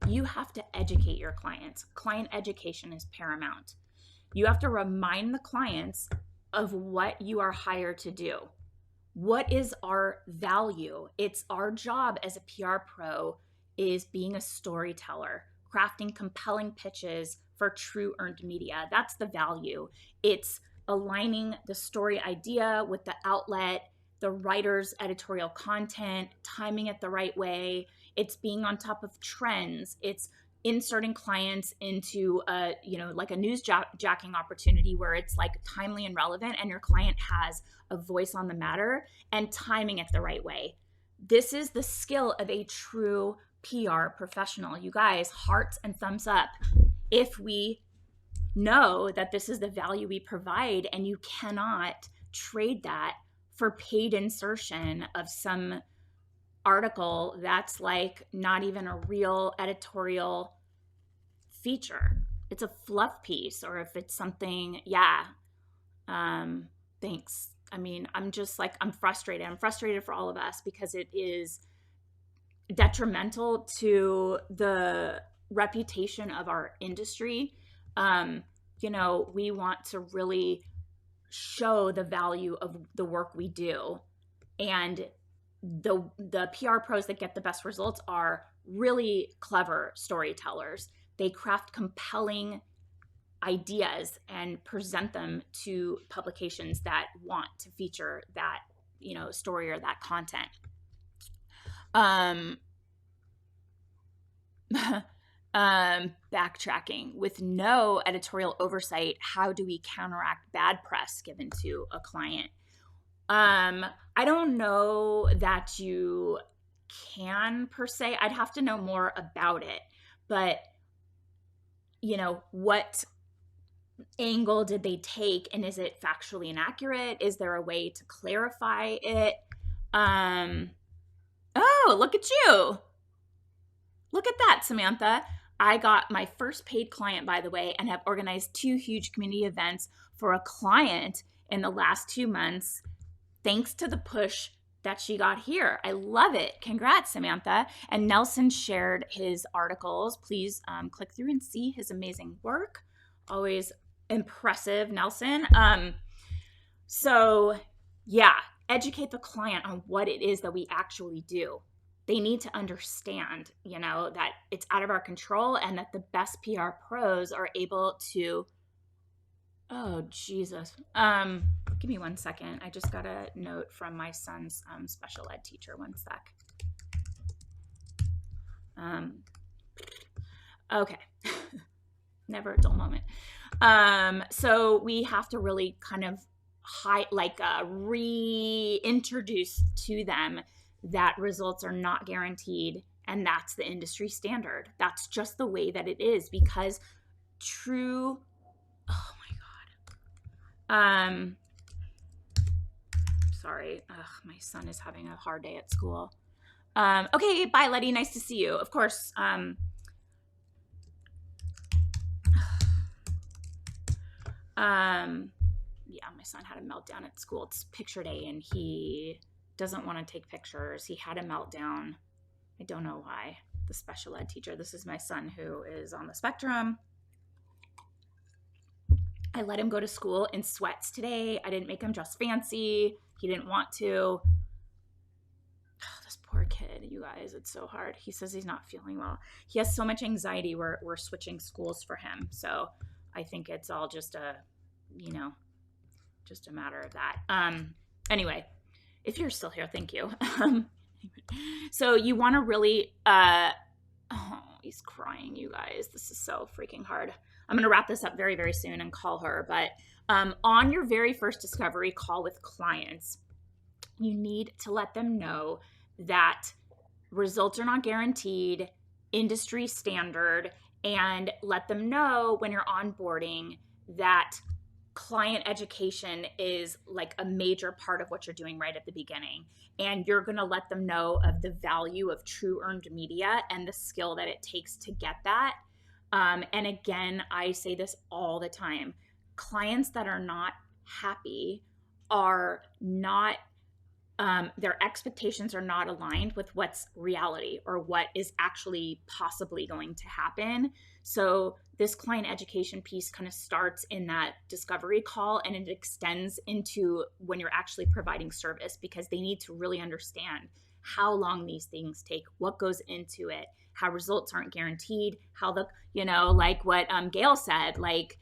You have to educate your clients. Client education is paramount. You have to remind the clients of what you are hired to do. What is our value? It's our job as a PR pro is being a storyteller, crafting compelling pitches for true earned media. That's the value. It's aligning the story idea with the outlet, the writer's editorial content, timing it the right way. It's being on top of trends. It's inserting clients into a, like a news jacking opportunity where it's like timely and relevant and your client has a voice on the matter and timing it the right way. This is the skill of a true PR professional. You guys, hearts and thumbs up if we know that this is the value we provide, and you cannot trade that for paid insertion of some article that's like not even a real editorial feature. It's a fluff piece, or if it's something, thanks. I mean, I'm just like, I'm frustrated. I'm frustrated for all of us because it is detrimental to the reputation of our industry. We want to really show the value of the work we do. And the PR pros that get the best results are really clever storytellers. They craft compelling ideas and present them to publications that want to feature that, story or that content. Backtracking. With no editorial oversight, how do we counteract bad press given to a client? I don't know that you can per se. I'd have to know more about it. But, what angle did they take, and is it factually inaccurate? Is there a way to clarify it? Oh, look at you. Look at that, Samantha. I got my first paid client, by the way, and have organized 2 huge community events for a client in the last 2 months, thanks to the push that she got here. I love it. Congrats, Samantha. And Nelson shared his articles. Please click through and see his amazing work. Always impressive, Nelson. Educate the client on what it is that we actually do. They need to understand, that it's out of our control and that the best PR pros are able to, oh, Jesus. Give me 1 second. I just got a note from my son's special ed teacher. 1 sec. Okay. Never a dull moment. So we have to really kind of reintroduce to them that results are not guaranteed, and that's the industry standard. That's just the way that it is, because oh my God. Sorry. Ugh, my son is having a hard day at school. Okay, bye, Letty. Nice to see you. Of course. Yeah, my son had a meltdown at school. It's picture day and he doesn't want to take pictures. He had a meltdown. I don't know why. The special ed teacher. This is my son who is on the spectrum. I let him go to school in sweats today. I didn't make him dress fancy. He didn't want to. Oh, this poor kid, you guys, it's so hard. He says he's not feeling well. He has so much anxiety. We're switching schools for him. So I think it's all just a matter of that. Anyway, if you're still here, thank you. So you want to really, he's crying, you guys. This is so freaking hard. I'm going to wrap this up very, very soon and call her. But on your very first discovery call with clients, you need to let them know that results are not guaranteed, industry standard, and let them know when you're onboarding that client education is like a major part of what you're doing right at the beginning. And you're going to let them know of the value of true earned media and the skill that it takes to get that. And again, I say this all the time. Clients that are not happy are not, their expectations are not aligned with what's reality or what is actually possibly going to happen. So this client education piece kind of starts in that discovery call and it extends into when you're actually providing service, because they need to really understand how long these things take, what goes into it, how results aren't guaranteed, how the, like what Gail said, like,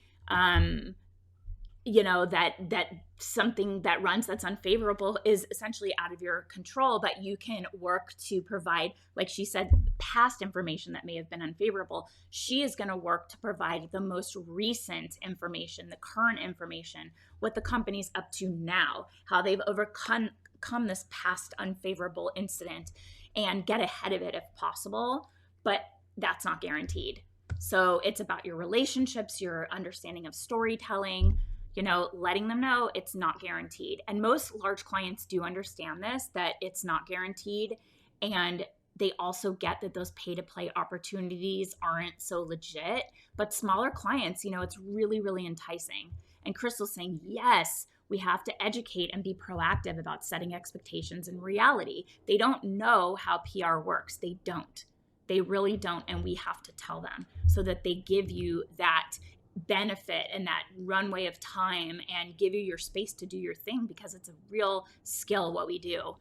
that something that runs that's unfavorable is essentially out of your control, but you can work to provide, like she said, past information that may have been unfavorable. She is going to work to provide the most recent information, the current information, what the company's up to now, how they've overcome this past unfavorable incident and get ahead of it if possible, but that's not guaranteed. So it's about your relationships, your understanding of storytelling, letting them know it's not guaranteed. And most large clients do understand this, that it's not guaranteed. And they also get that those pay to play opportunities aren't so legit. But smaller clients, it's really, really enticing. And Crystal's saying, yes, we have to educate and be proactive about setting expectations in reality. They don't know how PR works. They don't. They really don't. And we have to tell them so that they give you that benefit and that runway of time and give you your space to do your thing, because it's a real skill what we do.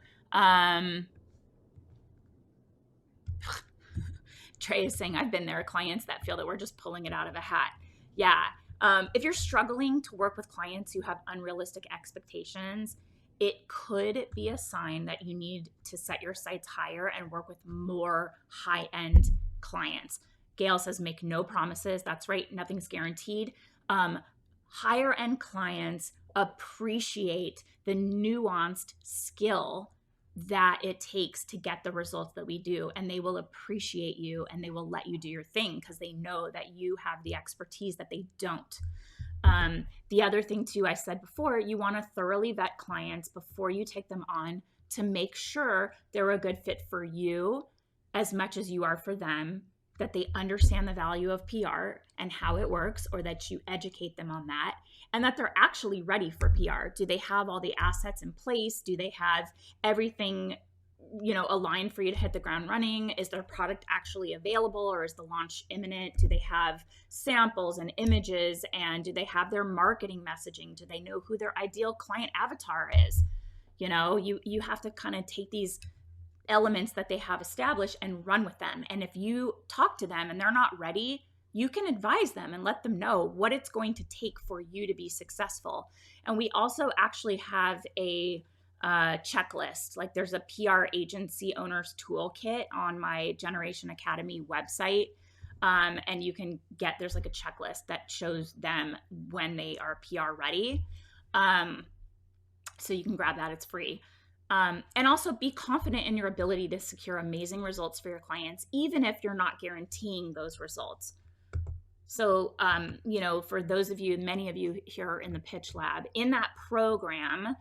Trey is saying, I've been there, clients that feel that we're just pulling it out of a hat. Yeah. If you're struggling to work with clients who have unrealistic expectations, it could be a sign that you need to set your sights higher and work with more high-end clients. Gail says, make no promises. That's right. Nothing's guaranteed. Higher end clients appreciate the nuanced skill that it takes to get the results that we do. And they will appreciate you and they will let you do your thing because they know that you have the expertise that they don't. The other thing too, I said before, you want to thoroughly vet clients before you take them on to make sure they're a good fit for you as much as you are for them, that they understand the value of PR and how it works, or that you educate them on that, and that they're actually ready for PR. Do they have all the assets in place? Do they have everything, aligned for you to hit the ground running? Is their product actually available, or is the launch imminent? Do they have samples and images, and do they have their marketing messaging? Do they know who their ideal client avatar is? You have to kind of take these elements that they have established and run with them. And if you talk to them and they're not ready, you can advise them and let them know what it's going to take for you to be successful. And we also actually have a checklist. Like there's a PR agency owner's toolkit on my Generation Academy website. And you can there's like a checklist that shows them when they are PR ready. So you can grab that, it's free. And also be confident in your ability to secure amazing results for your clients, even if you're not guaranteeing those results. So, for those of you, many of you here in the Pitch Lab, in that program,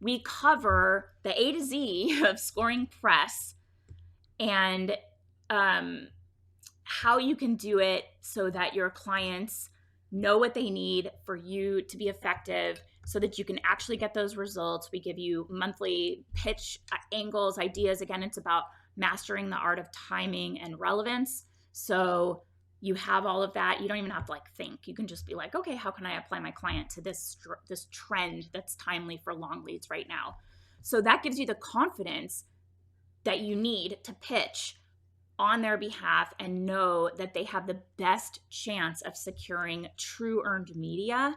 we cover the A to Z of scoring press and how you can do it so that your clients know what they need for you to be effective so that you can actually get those results. We give you monthly pitch angles, ideas. Again, it's about mastering the art of timing and relevance. So you have all of that. You don't even have to think. You can just be like, okay, how can I apply my client to this trend that's timely for long leads right now? So that gives you the confidence that you need to pitch on their behalf and know that they have the best chance of securing true earned media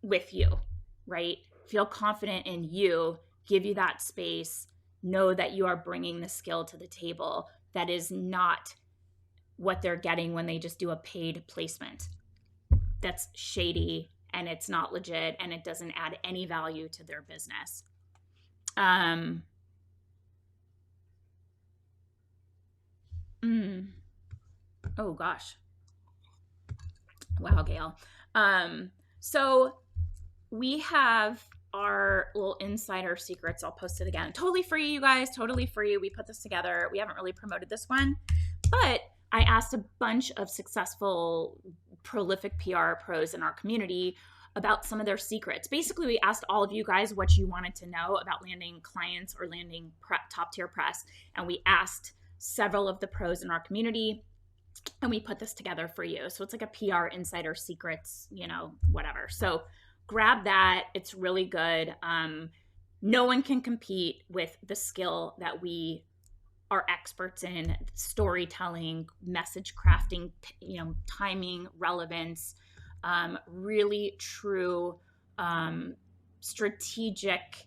with you, right? Feel confident in you, give you that space, know that you are bringing the skill to the table that is not what they're getting when they just do a paid placement. That's shady and it's not legit and it doesn't add any value to their business. Oh gosh. Wow, Gail. So we have our little insider secrets. I'll post it again. Totally free, you guys. Totally free. We put this together. We haven't really promoted this one, but I asked a bunch of successful, prolific PR pros in our community about some of their secrets. Basically, we asked all of you guys what you wanted to know about landing clients or landing top tier press. And we asked several of the pros in our community and we put this together for you. So it's like a PR insider secrets, whatever. So grab that. It's really good. No one can compete with the skill that we are experts in: storytelling, message crafting, timing, relevance, really true strategic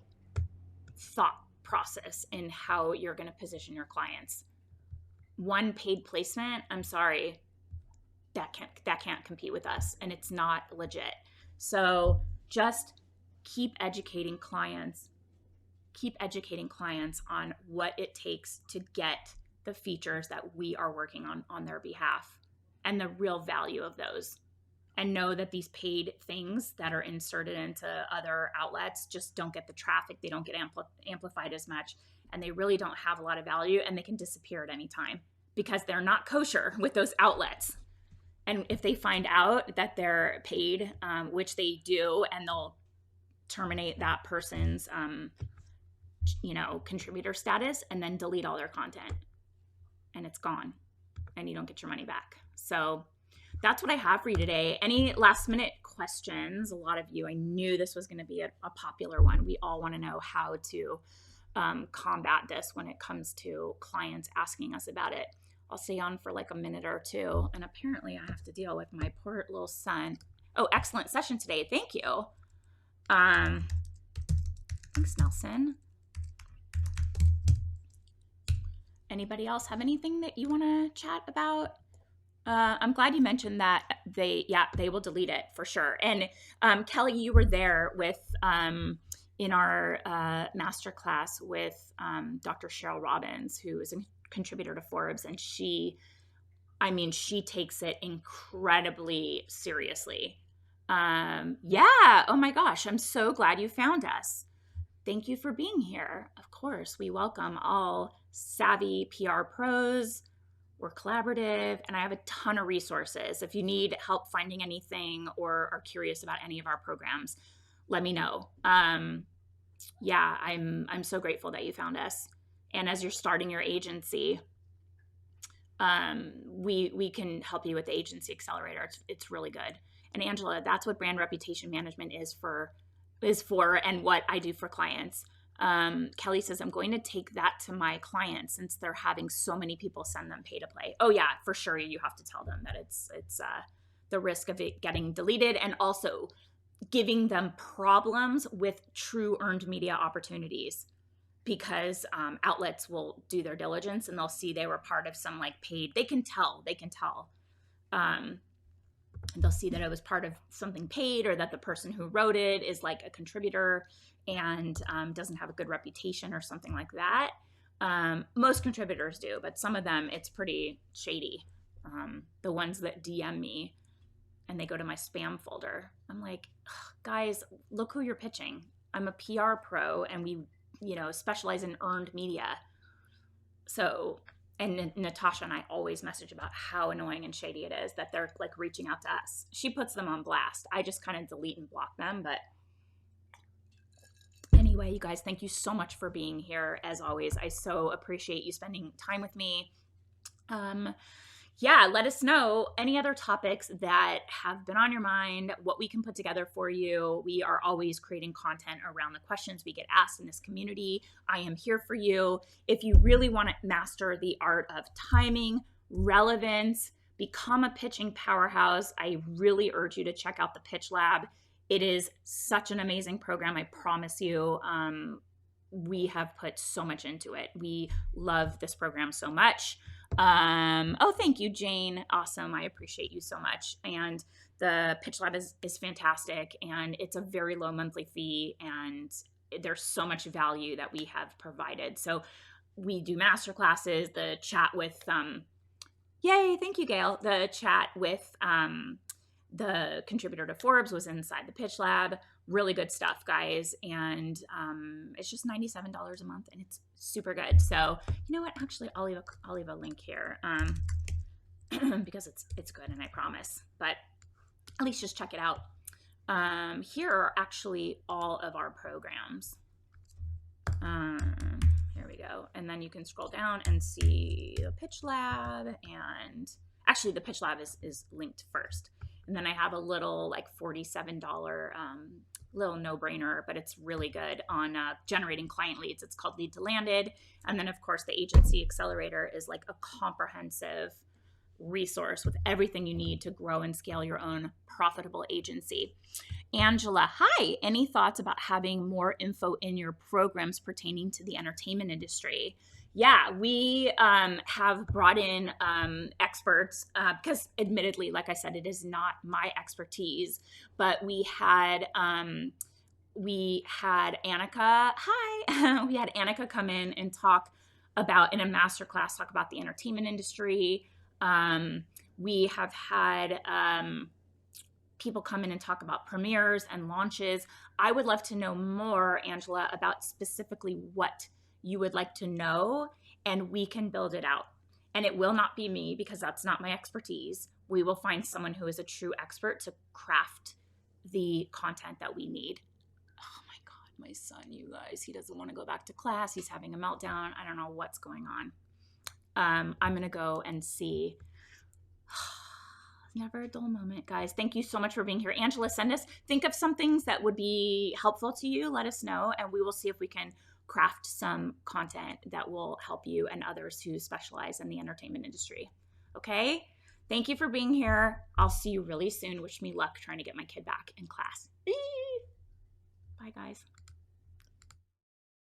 thought process in how you're going to position your clients. One paid placement, I'm sorry, that can't compete with us, and it's not legit. So just keep educating clients on what it takes to get the features that we are working on their behalf and the real value of those. And know that these paid things that are inserted into other outlets just don't get the traffic. They don't get amplified as much, and they really don't have a lot of value, and they can disappear at any time because they're not kosher with those outlets. And if they find out that they're paid, which they do, and they'll terminate that person's contributor status and then delete all their content, and it's gone and you don't get your money back. So that's what I have for you today. Any last minute questions? A lot of you, I knew this was going to be a popular one. We all want to know how to combat this when it comes to clients asking us about it. I'll stay on for like a minute or two. And apparently I have to deal with my poor little son. Oh, excellent session today. Thank you. Thanks, Nelson. Anybody else have anything that you want to chat about? I'm glad you mentioned that they will delete it for sure. And Kelly, you were there with in our masterclass with Dr. Cheryl Robbins, who is a contributor to Forbes, and she takes it incredibly seriously. Oh my gosh, I'm so glad you found us. Thank you for being here. Of course, we welcome all savvy PR pros. We're collaborative, and I have a ton of resources. If you need help finding anything or are curious about any of our programs, let me know. I'm so grateful that you found us. And as you're starting your agency, we can help you with the Agency Accelerator. It's really good. And Angela, that's what brand reputation management is for, and what I do for clients. Kelly says, I'm going to take that to my clients since they're having so many people send them pay to play. Oh yeah, for sure. You have to tell them that it's the risk of it getting deleted, and also giving them problems with true earned media opportunities, because outlets will do their diligence and they'll see they were part of some paid. They can tell. They'll see that it was part of something paid, or that the person who wrote it is a contributor and doesn't have a good reputation or something like that. Most contributors do, but some of them, it's pretty shady. The ones that DM me and they go to my spam folder, I'm like, guys, look who you're pitching. I'm a PR pro, and we, specialize in earned media. So, and Natasha and I always message about how annoying and shady it is that they're like reaching out to us. She puts them on blast. I just kind of delete and block them. But anyway, you guys, thank you so much for being here. As always, I so appreciate you spending time with me. Yeah, let us know any other topics that have been on your mind, what we can put together for you. We are always creating content around the questions we get asked in this community. I am here for you. If you really want to master the art of timing, relevance, become a pitching powerhouse, I really urge you to check out the Pitch Lab. It is such an amazing program, I promise you. We have put so much into it. We love this program so much. Oh, thank you, Jane. Awesome. I appreciate you so much. And the Pitch Lab is fantastic, and it's a very low monthly fee, and there's so much value that we have provided. So we do master classes, the chat with, yay, thank you, Gail. The chat with the contributor to Forbes was inside the Pitch Lab. Really good stuff, guys. And it's just $97 a month, and it's super good. So you know what? Actually, I'll leave a link here because it's good, and I promise. But at least just check it out. Here are actually all of our programs. Here we go. And then you can scroll down and see the Pitch Lab. And actually, the Pitch Lab is linked first. And then I have a little like $47 little no-brainer, but it's really good on generating client leads. It's called Lead to Landed. And then, of course, the Agency Accelerator is like a comprehensive resource with everything you need to grow and scale your own profitable agency. Angela, hi. Any thoughts about having more info in your programs pertaining to the entertainment industry? Yeah, we have brought in experts because admittedly, like I said, it is not my expertise, but we had Annika. Hi. We had Annika come in and talk about, in a masterclass, talk about the entertainment industry. We have had people come in and talk about premieres and launches. I would love to know more, Angela, about specifically what you would like to know, and we can build it out. And it will not be me, because that's not my expertise. We will find someone who is a true expert to craft the content that we need. Oh my God, my son, you guys, he doesn't want to go back to class. He's having a meltdown. I don't know what's going on. I'm going to go and see. Never a dull moment, guys. Thank you so much for being here. Angela, think of some things that would be helpful to you. Let us know, and we will see if we can craft some content that will help you and others who specialize in the entertainment industry. Okay? Thank you for being here. I'll see you really soon. Wish me luck trying to get my kid back in class. Bye, guys.